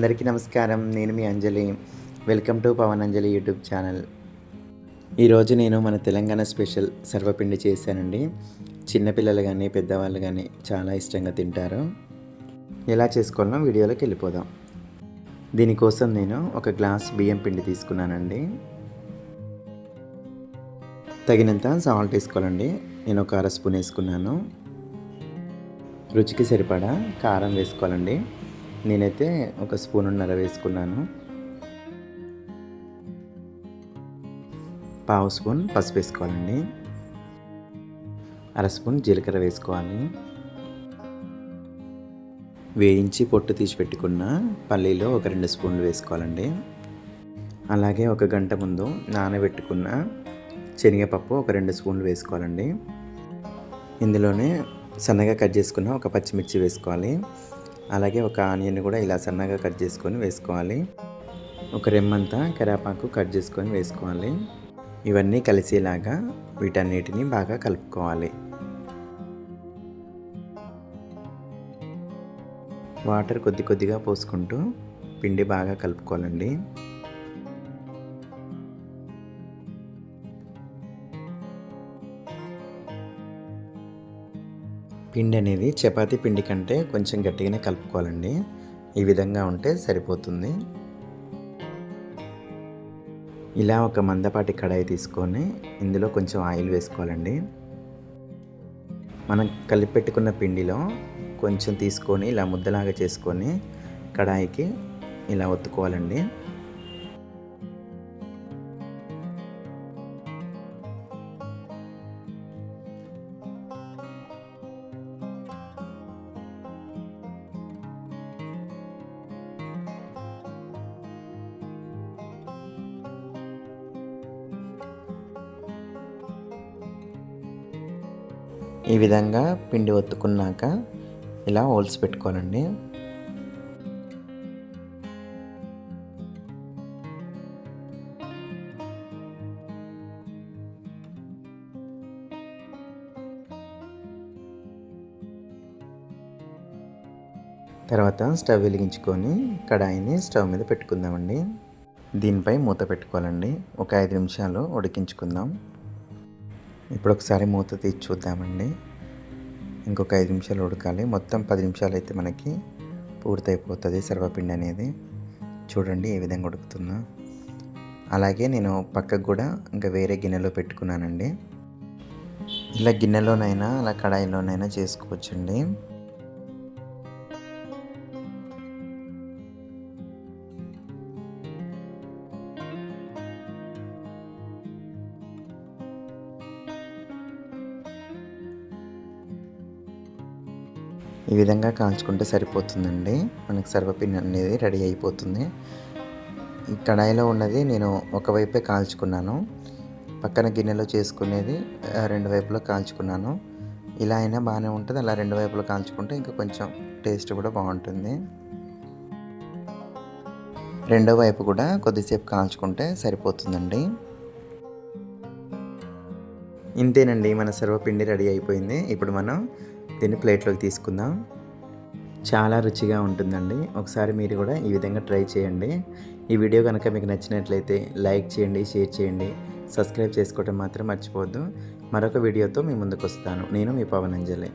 అందరికీ నమస్కారం. నేను మీ Anjali. Welcome to Pavan Anjali YouTube channel. ఈరోజు నేను మన తెలంగాణ స్పెషల్ సర్వపిండి చేశానండి. చిన్నపిల్లలు కానీ పెద్దవాళ్ళు కానీ చాలా ఇష్టంగా తింటారు. ఎలా చేసుకోవాలో వీడియోలోకి వెళ్ళిపోదాం. దీనికోసం నేను ఒక గ్లాస్ బియ్యం పిండి తీసుకున్నానండి. తగినంత సాల్ట్ వేసుకోవాలండి. నేను ఒక అర స్పూన్ వేసుకున్నాను. రుచికి సరిపడా కారం వేసుకోవాలండి. నేనైతే ఒక స్పూనున్నర వేసుకున్నాను. పావు స్పూన్ పసుపు వేసుకోవాలండి. అర స్పూన్ జీలకర్ర వేసుకోవాలి. వేయించి పొట్టు తీసి పెట్టుకున్న పల్లీలు ఒక 2 స్పూన్లు వేసుకోవాలండి. అలాగే ఒక గంట ముందు నానబెట్టుకున్న శనగపప్పు ఒక 2 స్పూన్లు వేసుకోవాలండి. ఇందులోనే సన్నగా కట్ చేసుకున్న ఒక పచ్చిమిర్చి వేసుకోవాలి. అలాగే ఒక ఆనియన్ కూడా ఇలా సన్నగా కట్ చేసుకొని వేసుకోవాలి. ఒక రెమ్మంతా కరివేపాకు కట్ చేసుకొని వేసుకోవాలి. ఇవన్నీ కలిసేలాగా వీటన్నిటిని బాగా కలుపుకోవాలి. వాటర్ కొద్ది కొద్దిగా పోసుకుంటూ పిండి బాగా కలుపుకోవాలండి. పిండి అనేది చపాతీ పిండి కంటే కొంచెం గట్టిగానే కలుపుకోవాలండి. ఈ విధంగా ఉంటే సరిపోతుంది. ఇలా ఒక మందపాటి కడాయి తీసుకొని ఇందులో కొంచెం ఆయిల్ వేసుకోవాలండి. మనం కలిపి పెట్టుకున్న పిండిలో కొంచెం తీసుకొని ఇలా ముద్దలాగా చేసుకొని కడాయికి ఇలా ఒత్తుకోవాలండి. ఈ విధంగా పిండి ఒత్తుకున్నాక ఇలా హోల్స్ పెట్టుకోవాలండి. తర్వాత స్టవ్ వెలిగించుకొని కడాయిని స్టవ్ మీద పెట్టుకుందామండి. దీనిపై మూత పెట్టుకోవాలండి. ఒక 5 నిమిషాలు ఉడికించుకుందాం. ఇప్పుడు ఒకసారి మూత తీసి చూద్దామండి. ఇంకొక 5 నిమిషాలు ఉడకాలి. మొత్తం 10 నిమిషాలు అయితే మనకి పూర్తయిపోతుంది సర్వపిండి అనేది. చూడండి ఏ విధంగా ఉడుకుతుందో. అలాగే నేను పక్కకు కూడా ఇంకా వేరే గిన్నెలో పెట్టుకున్నానండి. ఇలా గిన్నెలోనైనా అలా కడాయిలోనైనా చేసుకోవచ్చండి. ఈ విధంగా కాల్చుకుంటే సరిపోతుందండి. మనకి సర్వపిండి అనేది రెడీ అయిపోతుంది. ఈ కడాయిలో ఉన్నది నేను ఒకవైపే కాల్చుకున్నాను. పక్కన గిన్నెలో చేసుకునేది 2 వైపులా కాల్చుకున్నాను. ఇలా అయినా బాగానే ఉంటుంది. అలా 2 వైపులా కాల్చుకుంటే ఇంకా కొంచెం టేస్ట్ కూడా బాగుంటుంది. రెండో వైపు కూడా కొద్దిసేపు కాల్చుకుంటే సరిపోతుందండి. ఇంతేనండి, మన సర్వపిండి రెడీ అయిపోయింది. ఇప్పుడు మనం దీన్ని ప్లేట్లోకి తీసుకుందాం. చాలా రుచిగా ఉంటుందండి. ఒకసారి మీరు కూడా ఈ విధంగా ట్రై చేయండి. ఈ వీడియో కనుక మీకు నచ్చినట్లయితే లైక్ చేయండి, షేర్ చేయండి, సబ్స్క్రైబ్ చేసుకోవడం మాత్రం మర్చిపోవద్దు. మరొక వీడియోతో మీ ముందుకు వస్తాను. నేను మీ పవన్ అంజలి.